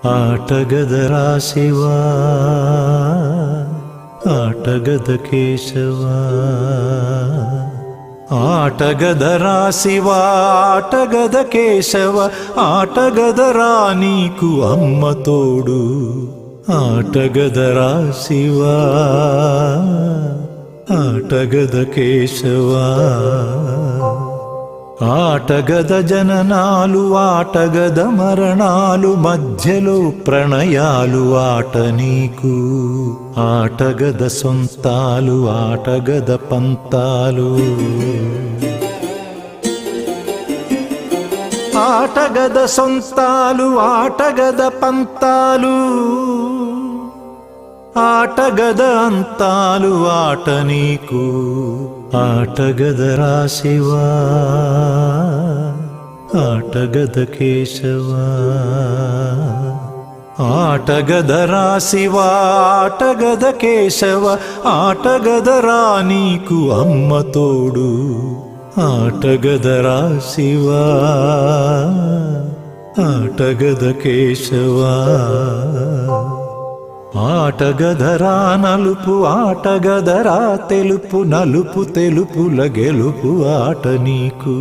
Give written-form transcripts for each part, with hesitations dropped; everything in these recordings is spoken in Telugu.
ಆಟಗದರಾ ಶಿವ ಆಟಗದ ಕೇಶವ ఆటగదరా శివ ఆటగద కేశవ ఆటగదరా నీకు అమ్మ తోడు ఆటగదరా శివ ఆటగద కేశవ ఆటగద జననాలు ఆటగద మరణాలు మధ్యలో ప్రణయాలు ఆట నీకు ఆటగద సొంతాలు ఆటగద పంతాలు ఆటగద సొంతాలు ఆటగద పంతాలు ఆటగద అంతాలు ఆట నీకు ఆటగదరా శివ ఆటగద కేశవ ఆటగదరా శివ ఆటగద కేశవ ఆటగదరా నీకు అమ్మ తోడు ఆటగదరా శివ ఆటగద కేశవ ఆటగదరా నలుపు ఆటగదరా తెలుపు నలుపు తెలుపుల గెలుపు ఆట నీకు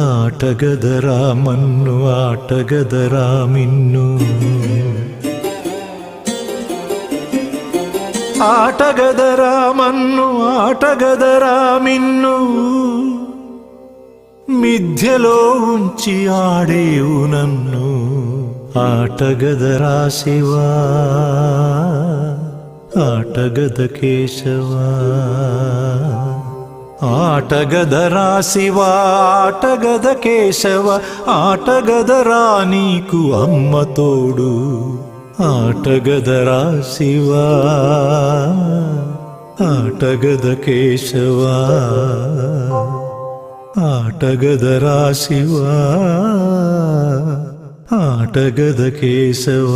ఆటగదరా మన్ను ఆటగదరా మిన్ను ఆటగదరా మన్ను ఆటగదరా మిన్ను మిథ్యలో ఉంచి ఆడేవు నన్ను ఆటగదరా శివ ఆటగద కేశవ ఆటగదరా శివ ఆటగద కేశవ ఆటగదరా నీకు అమ్మ తోడు ఆటగదరా శివ ఆటగద కేశవ ఆటగదరా శివ ఆటగద కేశవ